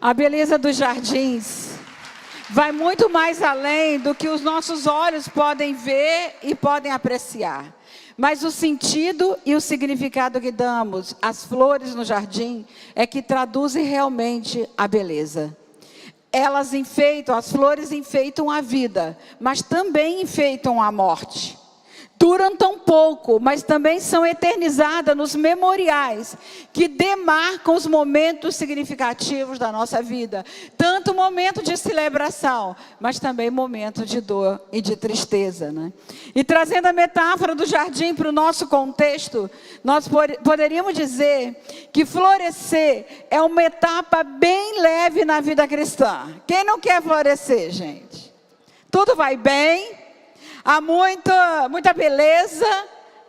A beleza dos jardins vai muito mais além do que os nossos olhos podem ver e podem apreciar. Mas o sentido e o significado que damos às flores no jardim é que traduzem realmente a beleza. Elas enfeitam, as flores enfeitam a vida, mas também enfeitam a morte. Duram tão pouco, mas também são eternizadas nos memoriais que demarcam os momentos significativos da nossa vida. Tanto momento de celebração, mas também momento de dor e de tristeza, né? E trazendo a metáfora do jardim para o nosso contexto, nós poderíamos dizer que florescer é uma etapa bem leve na vida cristã. Quem não quer florescer, gente? Tudo vai bem. Há muita beleza,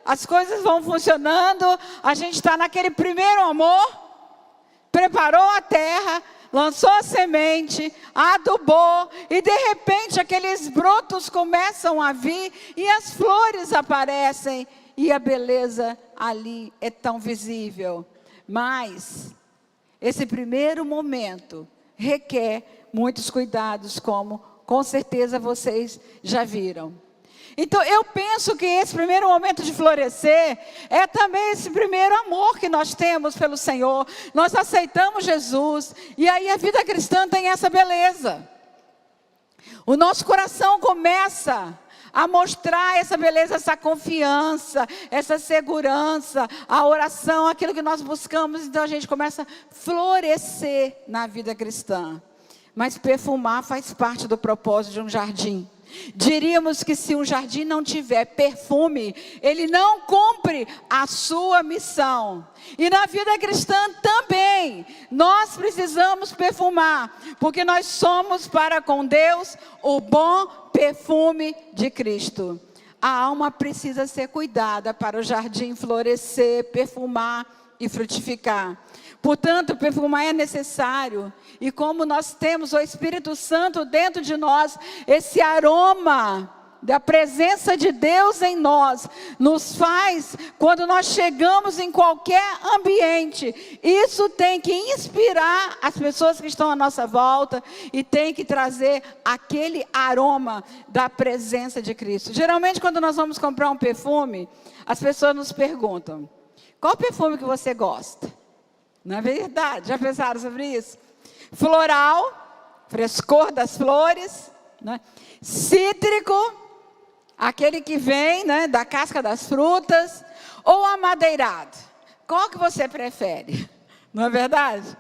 as coisas vão funcionando, a gente está naquele primeiro amor, preparou a terra, lançou a semente, adubou, e de repente aqueles brotos começam a vir, e as flores aparecem, e a beleza ali é tão visível. Mas esse primeiro momento requer muitos cuidados, como com certeza vocês já viram. Então, eu penso que esse primeiro momento de florescer é também esse primeiro amor que nós temos pelo Senhor. Nós aceitamos Jesus e aí a vida cristã tem essa beleza. O nosso coração começa a mostrar essa beleza, essa confiança, essa segurança, a oração, aquilo que nós buscamos. Então, a gente começa a florescer na vida cristã. Mas perfumar faz parte do propósito de um jardim. Diríamos que se um jardim não tiver perfume, ele não cumpre a sua missão. E na vida cristã também, nós precisamos perfumar, porque nós somos para com Deus o bom perfume de Cristo. A alma precisa ser cuidada para o jardim florescer, perfumar e frutificar. Portanto, perfumar é necessário. E como nós temos o Espírito Santo dentro de nós, esse aroma da presença de Deus em nós, nos faz, quando nós chegamos em qualquer ambiente, isso tem que inspirar as pessoas que estão à nossa volta e tem que trazer aquele aroma da presença de Cristo. Geralmente, quando nós vamos comprar um perfume, as pessoas nos perguntam: qual perfume que você gosta? Não é verdade? Já pensaram sobre isso? Floral, frescor das flores, né? Cítrico, aquele que vem, né, da casca das frutas, ou amadeirado. Qual que você prefere? Não é verdade?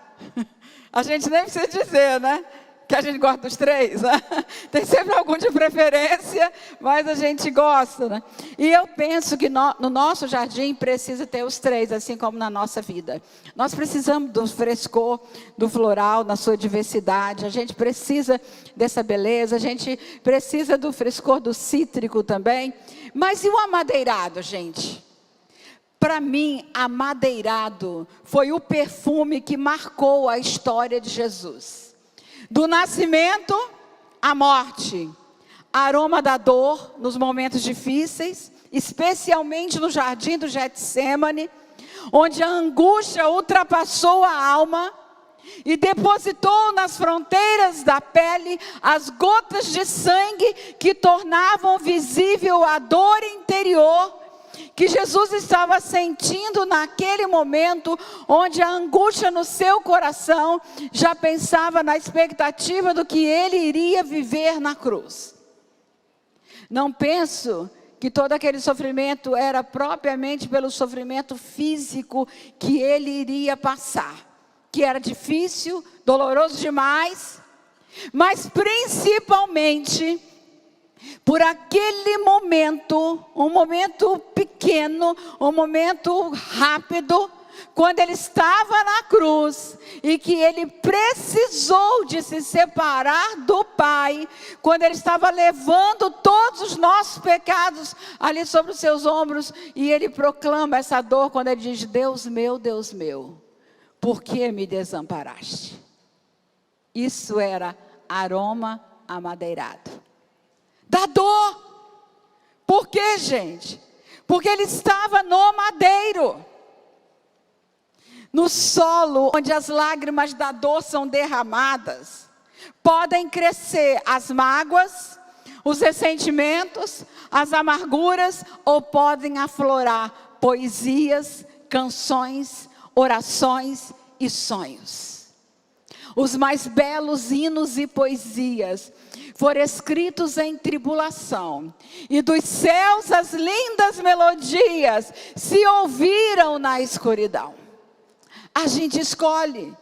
A gente nem precisa dizer, né? Que a gente gosta dos três, né? Tem sempre algum de preferência, mas a gente gosta, né? E eu penso que no nosso jardim precisa ter os três, assim como na nossa vida. Nós precisamos do frescor, do floral, na sua diversidade. A gente precisa dessa beleza, a gente precisa do frescor do cítrico também. Mas e o amadeirado, gente? Para mim, amadeirado foi o perfume que marcou a história de Jesus. Do nascimento à morte, aroma da dor nos momentos difíceis, especialmente no jardim do Getsêmani, onde a angústia ultrapassou a alma e depositou nas fronteiras da pele as gotas de sangue que tornavam visível a dor interior que Jesus estava sentindo naquele momento, onde a angústia no seu coração já pensava na expectativa do que ele iria viver na cruz. Não penso que todo aquele sofrimento era propriamente pelo sofrimento físico que ele iria passar, que era difícil, doloroso demais, mas principalmente por aquele momento, um momento pequeno, um momento rápido, quando ele estava na cruz e que ele precisou de se separar do Pai, quando ele estava levando todos os nossos pecados ali sobre os seus ombros, e ele proclama essa dor quando ele diz: Deus meu, por que me desamparaste? Isso era aroma amadeirado. Da dor. Por quê, gente? Porque ele estava no madeiro. No solo onde as lágrimas da dor são derramadas, podem crescer as mágoas, os ressentimentos, as amarguras, ou podem aflorar poesias, canções, orações e sonhos. Os mais belos hinos e poesias foram escritos em tribulação, e dos céus as lindas melodias se ouviram na escuridão. A gente escolhe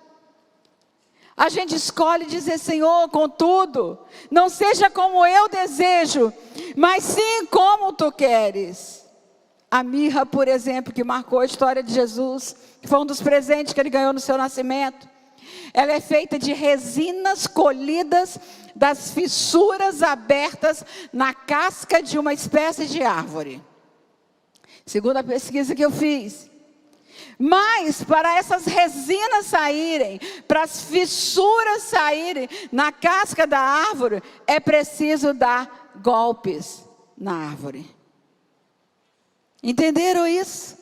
dizer: Senhor, contudo, não seja como eu desejo, mas sim como tu queres. A mirra, por exemplo, que marcou a história de Jesus, que foi um dos presentes que ele ganhou no seu nascimento, ela é feita de resinas colhidas das fissuras abertas na casca de uma espécie de árvore. Segundo a pesquisa que eu fiz. Mas para essas resinas saírem, para as fissuras saírem na casca da árvore, é preciso dar golpes na árvore. Entenderam isso?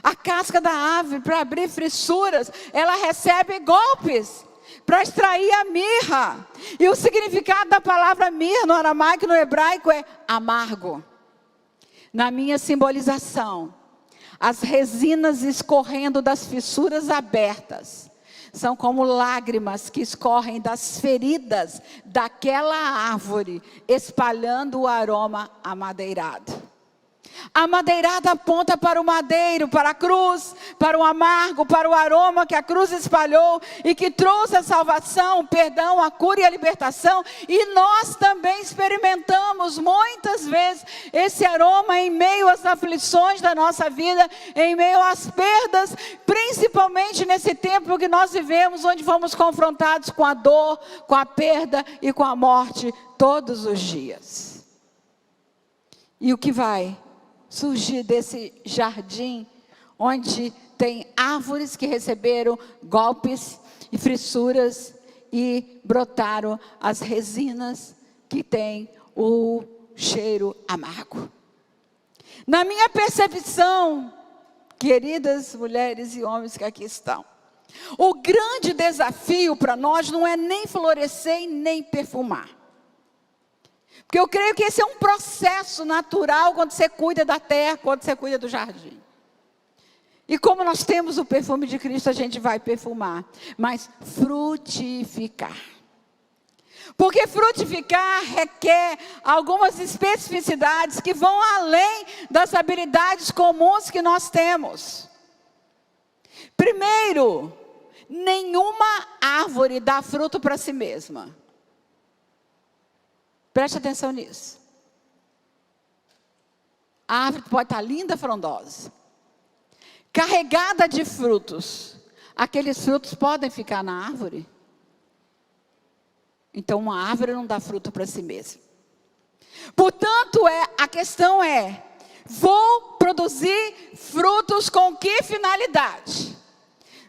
A casca da árvore, para abrir fissuras, ela recebe golpes para extrair a mirra. E o significado da palavra mirra no aramaico e no hebraico é amargo. Na minha simbolização, as resinas escorrendo das fissuras abertas são como lágrimas que escorrem das feridas daquela árvore, espalhando o aroma amadeirado. A madeirada aponta para o madeiro, para a cruz, para o amargo, para o aroma que a cruz espalhou e que trouxe a salvação, o perdão, a cura e a libertação. E nós também experimentamos muitas vezes esse aroma em meio às aflições da nossa vida, em meio às perdas, principalmente nesse tempo que nós vivemos, onde fomos confrontados com a dor, com a perda e com a morte todos os dias. E o que vai surgir desse jardim, onde tem árvores que receberam golpes e fissuras e brotaram as resinas que têm o cheiro amargo. Na minha percepção, queridas mulheres e homens que aqui estão, o grande desafio para nós não é nem florescer e nem perfumar. Porque eu creio que esse é um processo natural quando você cuida da terra, quando você cuida do jardim. E como nós temos o perfume de Cristo, a gente vai perfumar. Mas frutificar. Porque frutificar requer algumas especificidades que vão além das habilidades comuns que nós temos. Primeiro, nenhuma árvore dá fruto para si mesma. Preste atenção nisso. A árvore pode estar linda, frondosa, carregada de frutos. Aqueles frutos podem ficar na árvore. Então uma árvore não dá fruto para si mesma. Portanto, a questão é: vou produzir frutos com que finalidade?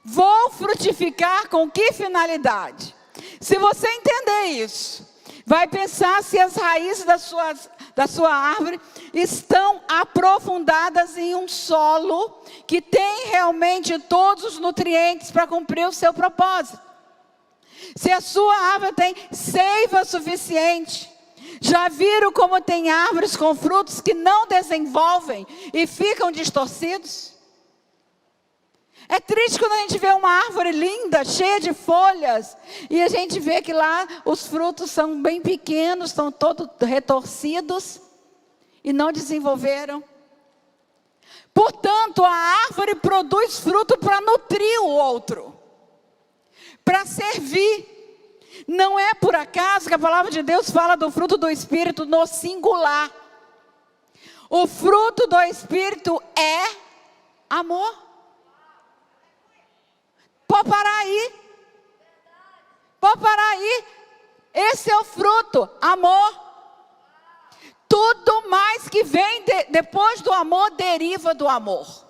Vou frutificar com que finalidade? Se você entender isso, vai pensar se as raízes da sua árvore estão aprofundadas em um solo que tem realmente todos os nutrientes para cumprir o seu propósito. Se a sua árvore tem seiva suficiente. Já viram como tem árvores com frutos que não desenvolvem e ficam distorcidos? É triste quando a gente vê uma árvore linda, cheia de folhas, e a gente vê que lá os frutos são bem pequenos, estão todos retorcidos e não desenvolveram. Portanto, a árvore produz fruto para nutrir o outro, para servir. Não é por acaso que a palavra de Deus fala do fruto do Espírito no singular. O fruto do Espírito é amor. Pode parar aí. Pode parar aí. Esse é o fruto, amor. Tudo mais que vem depois do amor deriva do amor.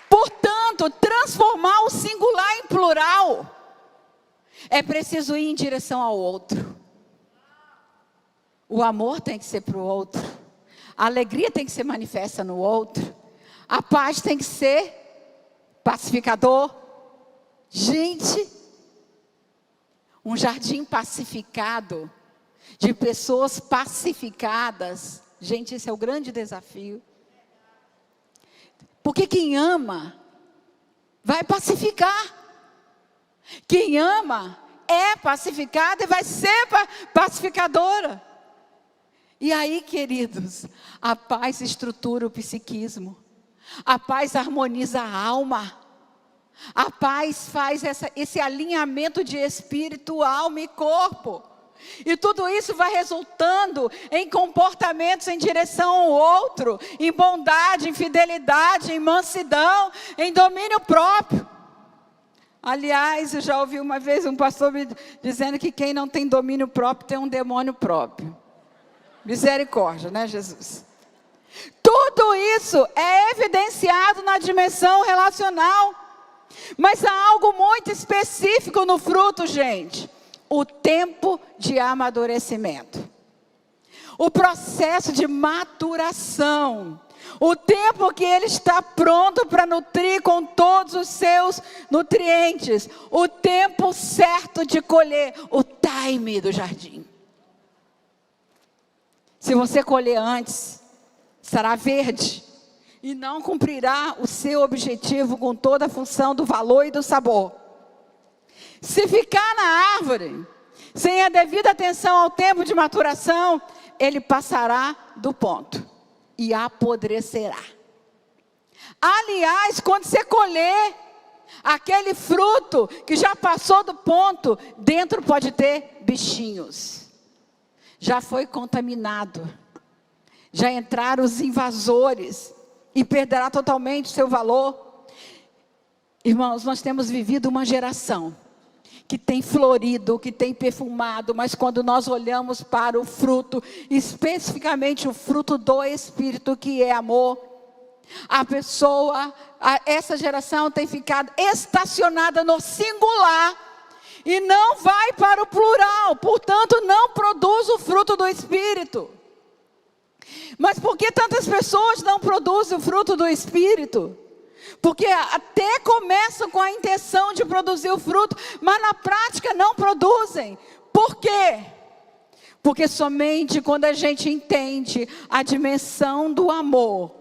Portanto, transformar o singular em plural é preciso ir em direção ao outro. O amor tem que ser para o outro. A alegria tem que ser manifesta no outro. A paz tem que ser pacificador. Gente, um jardim pacificado, de pessoas pacificadas. Gente, esse é o grande desafio. Porque quem ama, vai pacificar. Quem ama, é pacificada e vai ser pacificadora. E aí, queridos, a paz estrutura o psiquismo. A paz harmoniza a alma. A paz faz esse alinhamento de espírito, alma e corpo. E tudo isso vai resultando em comportamentos em direção ao outro, em bondade, em fidelidade, em mansidão, em domínio próprio. Aliás, eu já ouvi uma vez um pastor me dizendo que quem não tem domínio próprio tem um demônio próprio. Misericórdia, né, Jesus? Tudo isso é evidenciado na dimensão relacional. Mas há algo muito específico no fruto, gente. O tempo de amadurecimento. O processo de maturação. O tempo que ele está pronto para nutrir com todos os seus nutrientes. O tempo certo de colher. O time do jardim. Se você colher antes, será verde. E não cumprirá o seu objetivo com toda a função do valor e do sabor. Se ficar na árvore, sem a devida atenção ao tempo de maturação, ele passará do ponto e apodrecerá. Aliás, quando você colher aquele fruto que já passou do ponto, dentro pode ter bichinhos. Já foi contaminado. Já entraram os invasores. E perderá totalmente o seu valor. Irmãos, nós temos vivido uma geração que tem florido, que tem perfumado, mas quando nós olhamos para o fruto, especificamente o fruto do Espírito, que é amor, essa geração tem ficado estacionada no singular e não vai para o plural, portanto não produz o fruto do Espírito. Mas por que tantas pessoas não produzem o fruto do Espírito? Porque até começam com a intenção de produzir o fruto, mas na prática não produzem. Por quê? Porque somente quando a gente entende a dimensão do amor,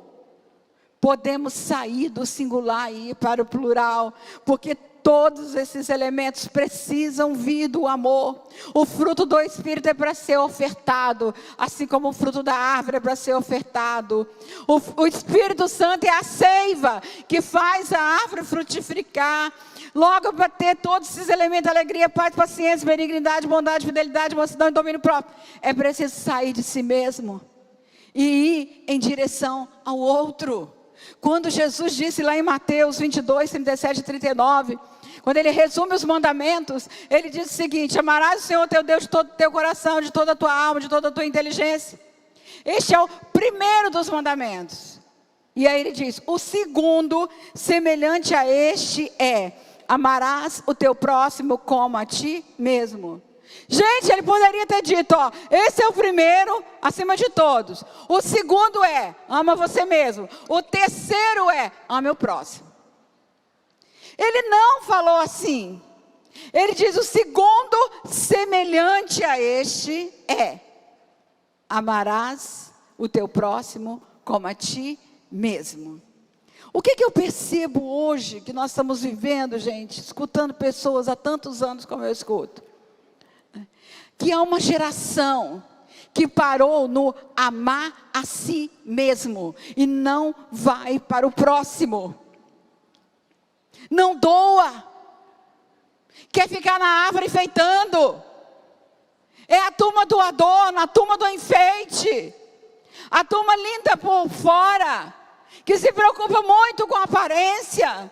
podemos sair do singular e ir para o plural. Porque todos esses elementos precisam vir do amor. O fruto do Espírito é para ser ofertado, assim como o fruto da árvore é para ser ofertado. O Espírito Santo é a seiva que faz a árvore frutificar. Logo, para ter todos esses elementos, alegria, paz, paciência, benignidade, bondade, fidelidade, mansidão e domínio próprio, é preciso sair de si mesmo e ir em direção ao outro. Quando Jesus disse lá em Mateus 22, 37 e 39, quando ele resume os mandamentos, ele diz o seguinte: amarás o Senhor teu Deus de todo o teu coração, de toda a tua alma, de toda a tua inteligência. Este é o primeiro dos mandamentos. E aí ele diz, o segundo, semelhante a este é, amarás o teu próximo como a ti mesmo. Gente, ele poderia ter dito, ó, esse é o primeiro acima de todos. O segundo é, ama você mesmo. O terceiro é, ama o próximo. Ele não falou assim. Ele diz, o segundo semelhante a este é, amarás o teu próximo como a ti mesmo. O que eu percebo hoje, que nós estamos vivendo, gente, escutando pessoas há tantos anos como eu escuto? Que há uma geração que parou no amar a si mesmo e não vai para o próximo. Não doa. Quer ficar na árvore enfeitando. É a turma do adorno, a turma do enfeite. A turma linda por fora, que se preocupa muito com a aparência,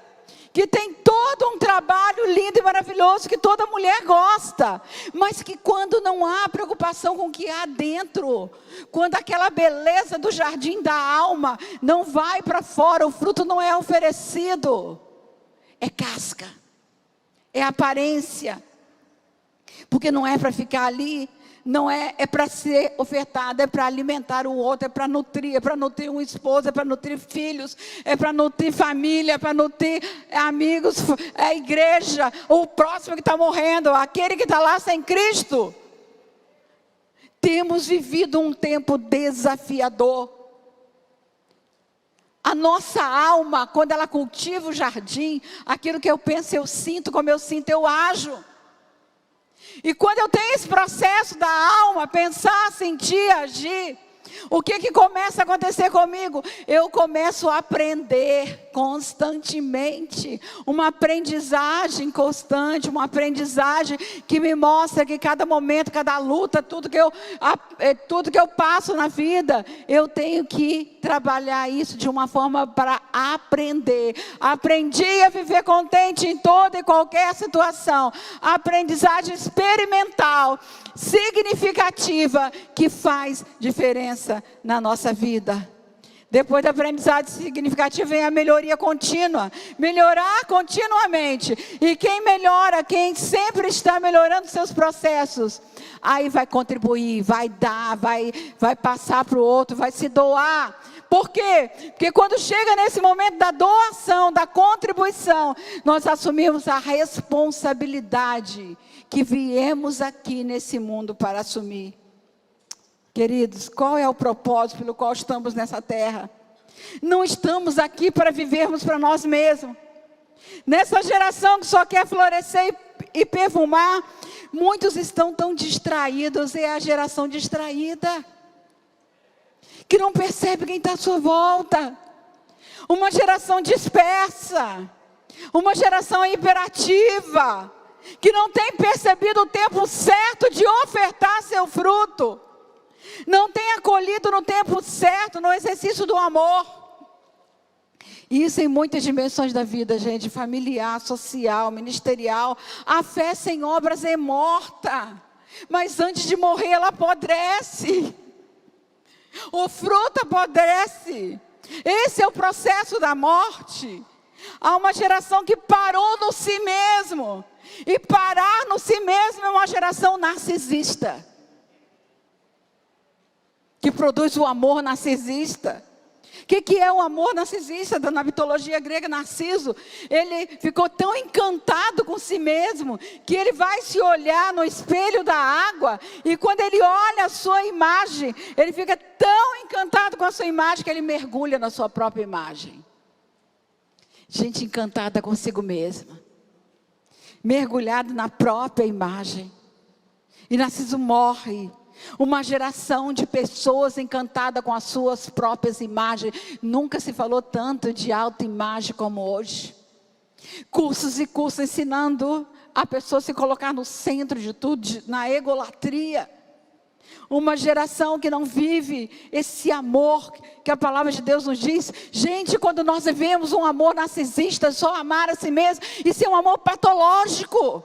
que tem todo um trabalho lindo e maravilhoso que toda mulher gosta, mas que quando não há preocupação com o que há dentro, quando aquela beleza do jardim da alma não vai para fora, o fruto não é oferecido, é casca, é aparência, porque não é para ficar ali não é para ser ofertado, é para alimentar o outro, é para nutrir um esposo, é para nutrir filhos, é para nutrir família, é para nutrir amigos, a igreja, o próximo que está morrendo, aquele que está lá sem Cristo. Temos vivido um tempo desafiador. A nossa alma, quando ela cultiva o jardim, aquilo que eu penso, eu sinto, como eu sinto, eu ajo. E quando eu tenho esse processo da alma, pensar, sentir, agir, o que começa a acontecer comigo? Eu começo a aprender constantemente, uma aprendizagem constante, uma aprendizagem que me mostra que cada momento, cada luta, tudo que eu passo na vida, eu tenho que trabalhar isso de uma forma para aprender. Aprendi a viver contente em toda e qualquer situação. Aprendizagem experimental, significativa, que faz diferença na nossa vida. Depois da aprendizagem significativa vem a melhoria contínua. Melhorar continuamente. E quem melhora, quem sempre está melhorando seus processos, aí vai contribuir, vai dar, vai passar para o outro, vai se doar. Por quê? Porque quando chega nesse momento da doação, da contribuição, nós assumimos a responsabilidade que viemos aqui nesse mundo para assumir. Queridos, qual é o propósito pelo qual estamos nessa terra? Não estamos aqui para vivermos para nós mesmos. Nessa geração que só quer florescer e perfumar, muitos estão tão distraídos, é a geração distraída, que não percebe quem está à sua volta. Uma geração dispersa, uma geração hiperativa, que não tem percebido o tempo certo de ofertar seu fruto. Não tem acolhido no tempo certo, no exercício do amor. Isso em muitas dimensões da vida, gente, familiar, social, ministerial. A fé sem obras é morta, mas antes de morrer ela apodrece. O fruto apodrece. Esse é o processo da morte. Há uma geração que parou no si mesmo. E parar no si mesmo é uma geração narcisista, que produz o amor narcisista. O que é o amor narcisista? Na mitologia grega, Narciso, ele ficou tão encantado com si mesmo, que ele vai se olhar no espelho da água, e quando ele olha a sua imagem, ele fica tão encantado com a sua imagem, que ele mergulha na sua própria imagem. Gente encantada consigo mesma, mergulhado na própria imagem. E Narciso morre. Uma geração de pessoas encantadas com as suas próprias imagens. Nunca se falou tanto de autoimagem como hoje. Cursos e cursos ensinando a pessoa se colocar no centro de tudo, na egolatria. Uma geração que não vive esse amor que a palavra de Deus nos diz. Gente, quando nós vivemos um amor narcisista, só amar a si mesmo, isso é um amor patológico,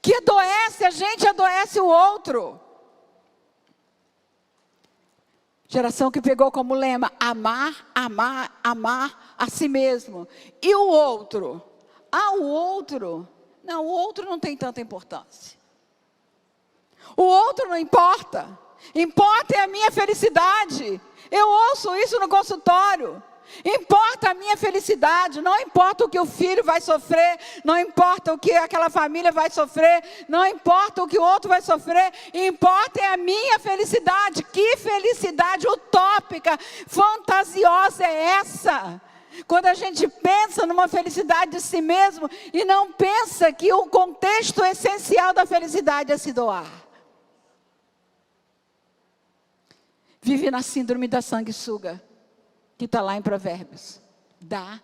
que adoece a gente, adoece o outro. Geração que pegou como lema, amar, amar, amar a si mesmo. E o outro? O outro? Não, o outro não tem tanta importância. O outro não importa. Importa é a minha felicidade. Eu ouço isso no consultório. Importa a minha felicidade, não importa o que o filho vai sofrer, não importa o que aquela família vai sofrer, não importa o que o outro vai sofrer, importa é a minha felicidade. Que felicidade utópica, fantasiosa é essa? Quando a gente pensa numa felicidade de si mesmo e não pensa que o contexto essencial da felicidade é se doar. Vive na síndrome da sanguessuga, que está lá em Provérbios. Dá.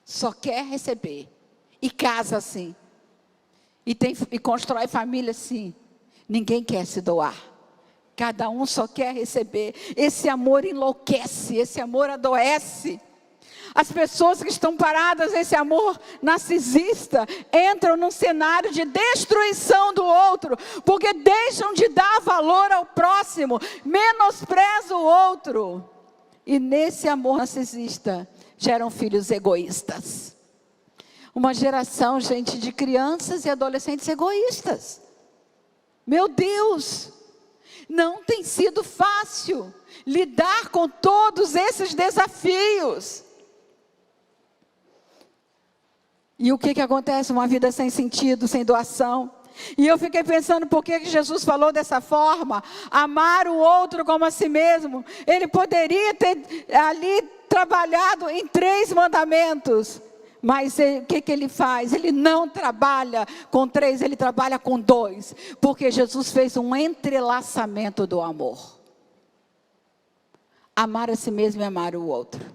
Só quer receber. E casa assim. E constrói família assim. Ninguém quer se doar. Cada um só quer receber. Esse amor enlouquece, esse amor adoece. As pessoas que estão paradas nesse amor narcisista entram num cenário de destruição do outro, porque deixam de dar valor ao próximo, menosprezam o outro. E nesse amor narcisista geram filhos egoístas. Uma geração, gente, de crianças e adolescentes egoístas. Meu Deus, não tem sido fácil lidar com todos esses desafios. E o que acontece? Uma vida sem sentido, sem doação. E eu fiquei pensando, por que Jesus falou dessa forma? Amar o outro como a si mesmo. Ele poderia ter ali trabalhado em 3 mandamentos. Mas o que ele faz? Ele não trabalha com 3, ele trabalha com 2. Porque Jesus fez um entrelaçamento do amor. Amar a si mesmo e amar o outro.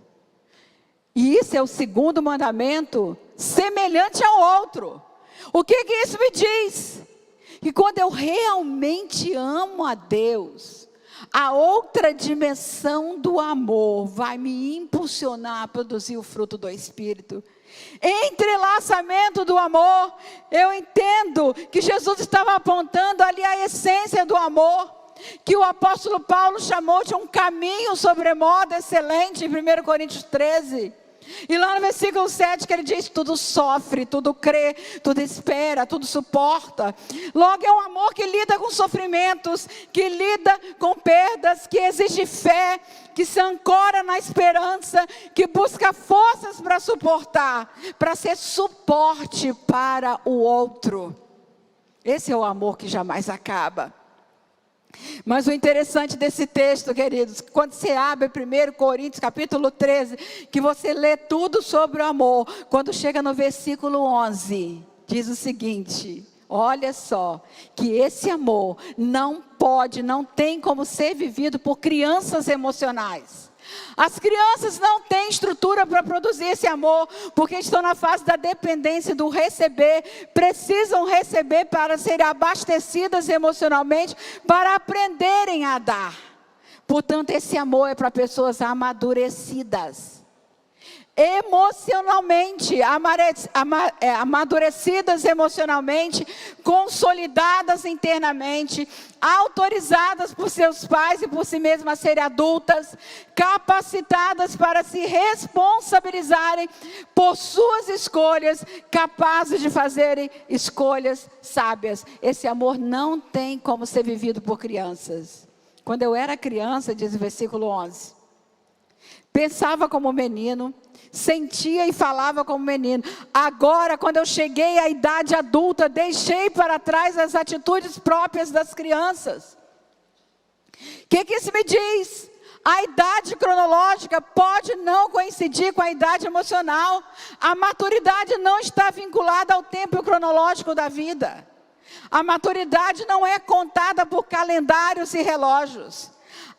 E isso é o 2º mandamento, semelhante ao outro. O que isso me diz? Que quando eu realmente amo a Deus, a outra dimensão do amor vai me impulsionar a produzir o fruto do Espírito. Entrelaçamento do amor, eu entendo que Jesus estava apontando ali a essência do amor, que o apóstolo Paulo chamou de um caminho sobremodo excelente, em 1 Coríntios 13. E lá no versículo 7 que ele diz, tudo sofre, tudo crê, tudo espera, tudo suporta. Logo é um amor que lida com sofrimentos, que lida com perdas, que exige fé, que se ancora na esperança, que busca forças para suportar, para ser suporte para o outro. Esse é o amor que jamais acaba. Mas o interessante desse texto, queridos, quando você abre 1 Coríntios capítulo 13, que você lê tudo sobre o amor, quando chega no versículo 11, diz o seguinte, olha só, que esse amor não tem como ser vivido por crianças emocionais. As crianças não têm estrutura para produzir esse amor, porque estão na fase da dependência do receber, precisam receber para serem abastecidas emocionalmente, para aprenderem a dar. Portanto, esse amor é para pessoas amadurecidas. Emocionalmente, amadurecidas emocionalmente, consolidadas internamente, autorizadas por seus pais e por si mesmas a serem adultas, capacitadas para se responsabilizarem por suas escolhas, capazes de fazerem escolhas sábias. Esse amor não tem como ser vivido por crianças. Quando eu era criança, diz o versículo 11, pensava como menino, sentia e falava como menino. Agora, quando eu cheguei à idade adulta, deixei para trás as atitudes próprias das crianças. O que isso me diz? A idade cronológica pode não coincidir com a idade emocional. A maturidade não está vinculada ao tempo cronológico da vida. A maturidade não é contada por calendários e relógios.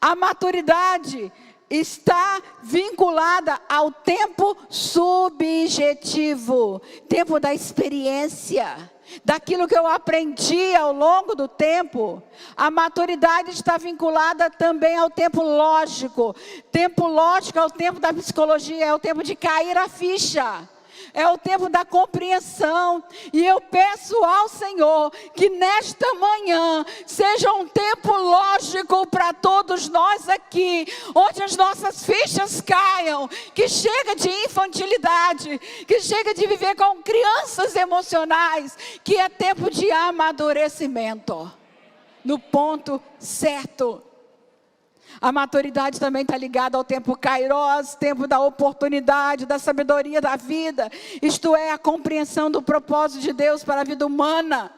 A maturidade está vinculada ao tempo subjetivo, tempo da experiência, daquilo que eu aprendi ao longo do tempo. A maturidade está vinculada também ao tempo lógico. Tempo lógico é o tempo da psicologia, é o tempo de cair a ficha. É o tempo da compreensão. E eu peço ao Senhor que nesta manhã seja um tempo lógico para todos nós aqui, onde as nossas fichas caiam, que chega de infantilidade, que chega de viver com crianças emocionais, que é tempo de amadurecimento, no ponto certo. A maturidade também está ligada ao tempo kairos, tempo da oportunidade, da sabedoria da vida. Isto é, a compreensão do propósito de Deus para a vida humana.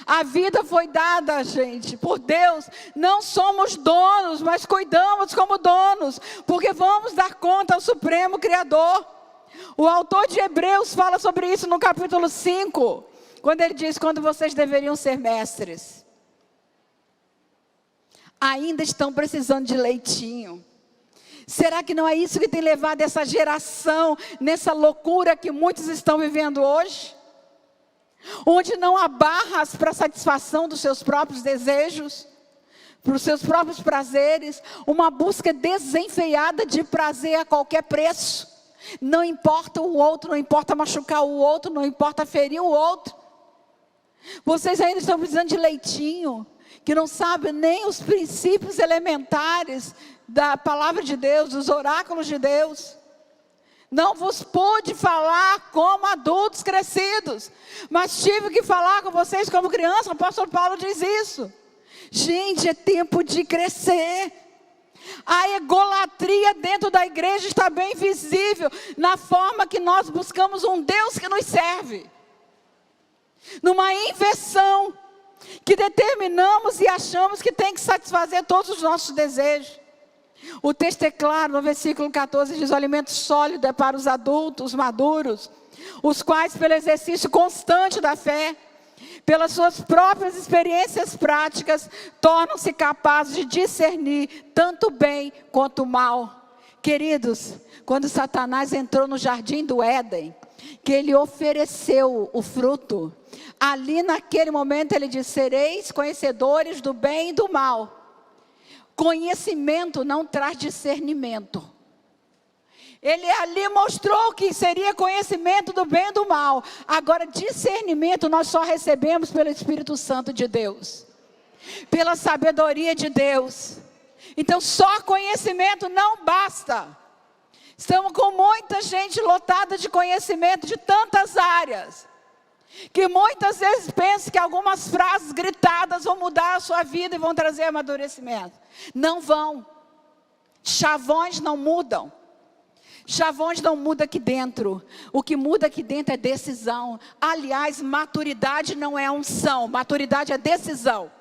A vida foi dada, gente, por Deus. Não somos donos, mas cuidamos como donos, porque vamos dar conta ao Supremo Criador. O autor de Hebreus fala sobre isso no capítulo 5, quando ele diz, quando vocês deveriam ser mestres, ainda estão precisando de leitinho. Será que não é isso que tem levado essa geração nessa loucura que muitos estão vivendo hoje? Onde não há barras para a satisfação dos seus próprios desejos, para os seus próprios prazeres, uma busca desenfreada de prazer a qualquer preço. Não importa o outro, não importa machucar o outro, não importa ferir o outro. Vocês ainda estão precisando de leitinho, que não sabe nem os princípios elementares da palavra de Deus, dos oráculos de Deus. Não vos pude falar como adultos crescidos, mas tive que falar com vocês como criança. O apóstolo Paulo diz isso. Gente, é tempo de crescer. A egolatria dentro da igreja está bem visível na forma que nós buscamos um Deus que nos serve. Numa inversão que determinamos e achamos que tem que satisfazer todos os nossos desejos. O texto é claro, no versículo 14 diz: o alimento sólido é para os adultos maduros, os quais pelo exercício constante da fé, pelas suas próprias experiências práticas, tornam-se capazes de discernir tanto o bem quanto o mal. Queridos, quando Satanás entrou no jardim do Éden, que ele ofereceu o fruto, ali naquele momento ele disse: sereis conhecedores do bem e do mal. Conhecimento não traz discernimento. Ele ali mostrou que seria conhecimento do bem e do mal. Agora, discernimento nós só recebemos pelo Espírito Santo de Deus, pela sabedoria de Deus. Então, só conhecimento não basta. Estamos com muita gente lotada de conhecimento de tantas áreas, que muitas vezes pensa que algumas frases gritadas vão mudar a sua vida e vão trazer amadurecimento. Não vão. Chavões não mudam. Chavões não muda aqui dentro. O que muda aqui dentro é decisão. Aliás, maturidade não é unção, maturidade é decisão.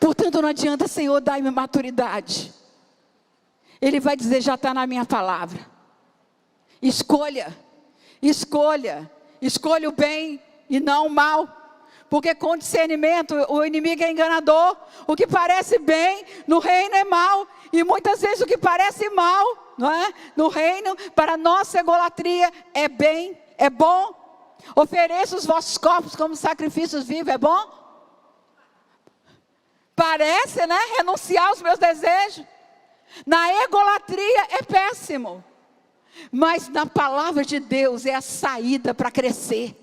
Portanto, não adianta, Senhor, dar-me maturidade. Ele vai dizer: já está na minha palavra. Escolha, escolha, escolha o bem e não o mal. Porque com discernimento o inimigo é enganador. O que parece bem no reino é mal. E muitas vezes o que parece mal, não é? No reino, para a nossa egolatria, é bem, é bom. Ofereça os vossos corpos como sacrifícios vivos, é bom? Parece, né? Renunciar aos meus desejos. Na egolatria é péssimo. Mas na palavra de Deus é a saída para crescer.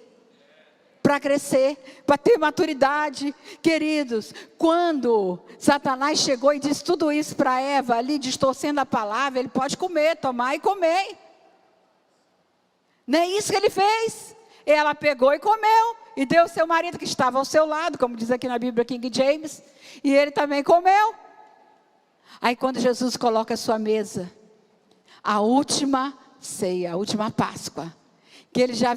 Para crescer, para ter maturidade. Queridos, quando Satanás chegou e disse tudo isso para Eva, ali distorcendo a palavra: ele pode comer, tomar e comer. Não é isso que ele fez. Ela pegou e comeu, e deu ao seu marido que estava ao seu lado, como diz aqui na Bíblia King James, e ele também comeu. Aí quando Jesus coloca a sua mesa, a última ceia, a última Páscoa, que ele já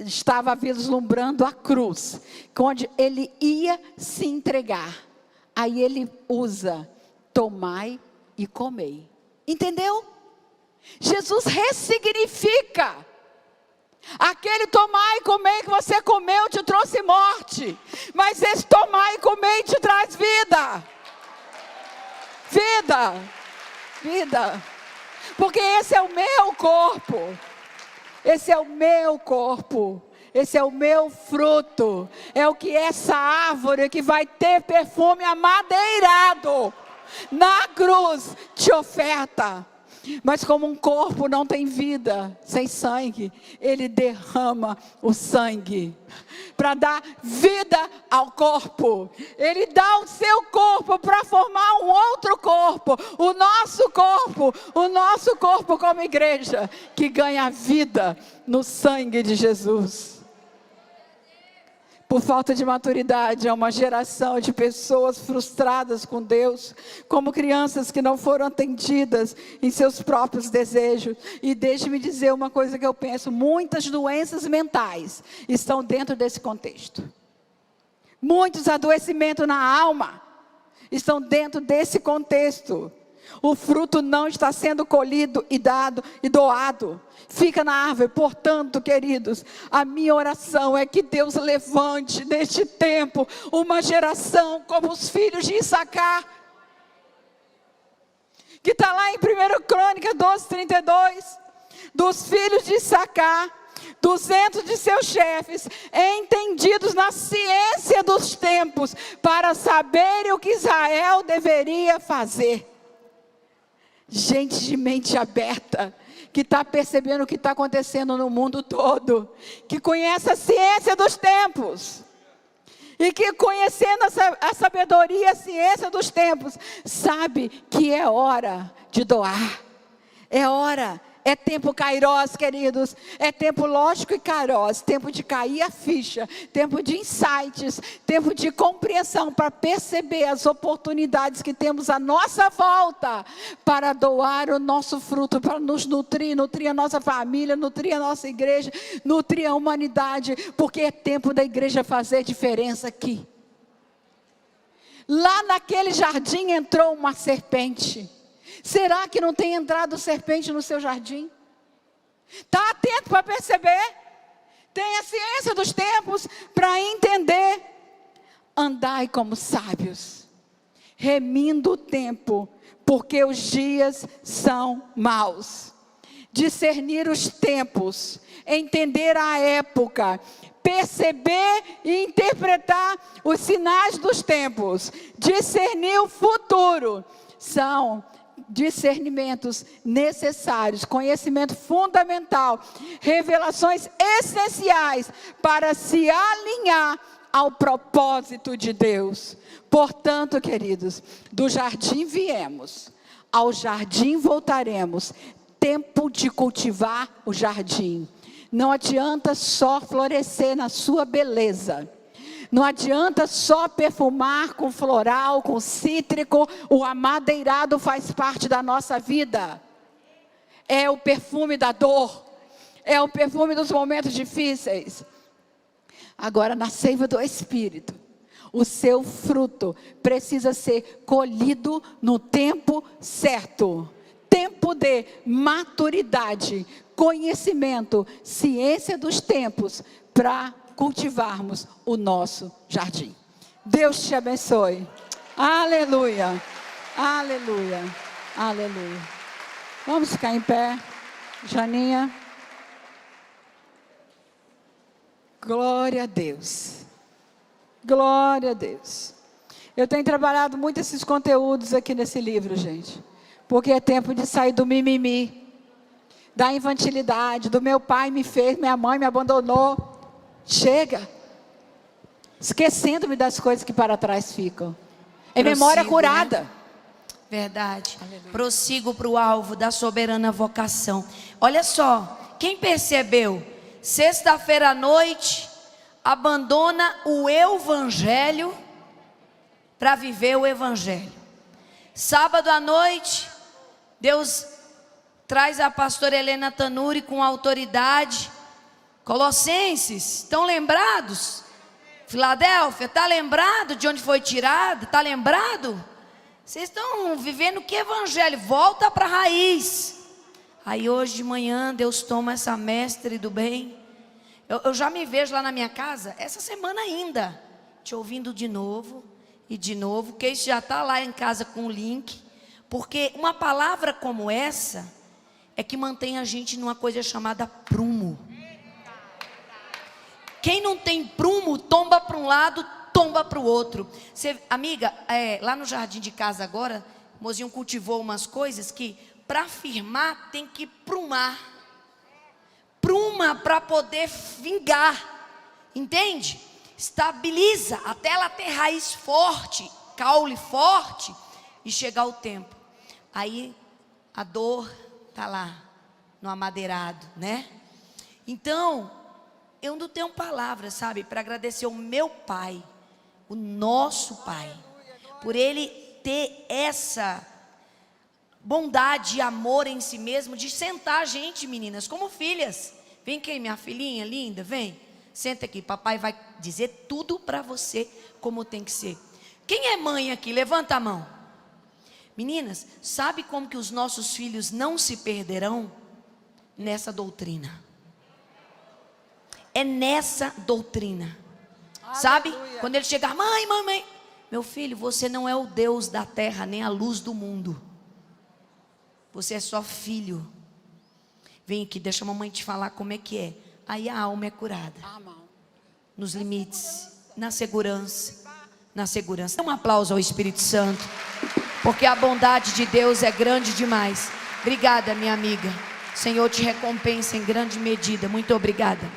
estava vislumbrando a cruz, onde ele ia se entregar. Aí ele usa: tomai e comei. Entendeu? Jesus ressignifica. Aquele tomar e comer que você comeu te trouxe morte, mas esse tomar e comer te traz vida. Vida, vida. Porque esse é o meu corpo. Esse é o meu corpo. Esse é o meu fruto. É o que essa árvore que vai ter perfume amadeirado na cruz te oferta. Mas como um corpo não tem vida sem sangue, ele derrama o sangue para dar vida ao corpo. Ele dá o seu corpo para formar um outro corpo, o nosso corpo como igreja, que ganha vida no sangue de Jesus. Por falta de maturidade, é uma geração de pessoas frustradas com Deus, como crianças que não foram atendidas em seus próprios desejos. E deixe-me dizer uma coisa que eu penso: muitas doenças mentais estão dentro desse contexto. Muitos adoecimentos na alma estão dentro desse contexto. O fruto não está sendo colhido e dado e doado. Fica na árvore. Portanto, queridos, a minha oração é que Deus levante neste tempo uma geração como os filhos de Issacar, que está lá em 1 Crônica 12:32. Dos filhos de Issacar, 200 de seus chefes, entendidos na ciência dos tempos, para saberem o que Israel deveria fazer. Gente de mente aberta, que está percebendo o que está acontecendo no mundo todo, que conhece a ciência dos tempos, E que conhecendo a sabedoria e a ciência dos tempos, sabe que é hora de doar. É hora. É tempo kairós, queridos. É tempo lógico e kairós. Tempo de cair a ficha. Tempo de insights. Tempo de compreensão para perceber as oportunidades que temos à nossa volta. Para doar o nosso fruto. Para nos nutrir. Nutrir a nossa família. Nutrir a nossa igreja. Nutrir a humanidade. Porque é tempo da igreja fazer diferença aqui. Lá naquele jardim entrou uma serpente. Será que não tem entrado serpente no seu jardim? Está atento para perceber? Tem a ciência dos tempos para entender. Andai como sábios, remindo o tempo, porque os dias são maus. Discernir os tempos, entender a época, perceber e interpretar os sinais dos tempos, discernir o futuro, são discernimentos necessários, conhecimento fundamental, revelações essenciais para se alinhar ao propósito de Deus. Portanto, queridos, do jardim viemos, ao jardim voltaremos. Tempo de cultivar o jardim. Não adianta só florescer na sua beleza. Não adianta só perfumar com floral, com cítrico. O amadeirado faz parte da nossa vida. É o perfume da dor. É o perfume dos momentos difíceis. Agora, na seiva do Espírito, o seu fruto precisa ser colhido no tempo certo. Tempo de maturidade, conhecimento, ciência dos tempos, para cultivarmos o nosso jardim. Deus te abençoe. Aleluia, aleluia, aleluia. Vamos ficar em pé, Janinha. Glória a Deus. Glória a Deus. Eu tenho trabalhado muito esses conteúdos aqui nesse livro, gente. Porque é tempo de sair do mimimi, da infantilidade, do meu pai me fez, minha mãe me abandonou. Chega. Esquecendo-me das coisas que para trás ficam. É memória curada. Né? Verdade. Aleluia. Prossigo para o alvo da soberana vocação. Olha só, quem percebeu? Sexta-feira à noite, abandona o evangelho para viver o evangelho. Sábado à noite, Deus traz a pastora Helena Tanuri com autoridade. Colossenses, estão lembrados? Filadélfia, está lembrado de onde foi tirado? Está lembrado? Vocês estão vivendo que evangelho? Volta para a raiz. Aí hoje de manhã Deus toma essa mestre do bem. Eu já me vejo lá na minha casa, essa semana ainda, te ouvindo de novo e de novo. Que isso já está lá em casa com o link. Porque uma palavra como essa é que mantém a gente numa coisa chamada prumo. Quem não tem prumo, tomba para um lado, tomba para o outro. Você, amiga, lá no jardim de casa agora, o mozinho cultivou umas coisas que, para firmar, tem que prumar. Pruma para poder vingar. Entende? Estabiliza até ela ter raiz forte, caule forte e chegar o tempo. Aí a dor está lá, no amadeirado, né? Então, eu não tenho palavras, sabe, para agradecer o meu pai, o nosso pai, por ele ter essa bondade e amor em si mesmo, de sentar a gente, meninas, como filhas. Vem aqui, minha filhinha linda, vem, senta aqui, papai vai dizer tudo para você como tem que ser. Quem é mãe aqui? Levanta a mão. Meninas, sabe como que os nossos filhos não se perderão? Nessa doutrina. É nessa doutrina. Aleluia. Sabe? Quando ele chegar, mãe, meu filho, você não é o Deus da terra, nem a luz do mundo. Você é só filho. Vem aqui, deixa a mamãe te falar como é que é. Aí a alma é curada. Nos limites, na segurança. Na segurança. Dá um aplauso ao Espírito Santo. Porque a bondade de Deus é grande demais. Obrigada, minha amiga. O Senhor te recompensa em grande medida. Muito obrigada.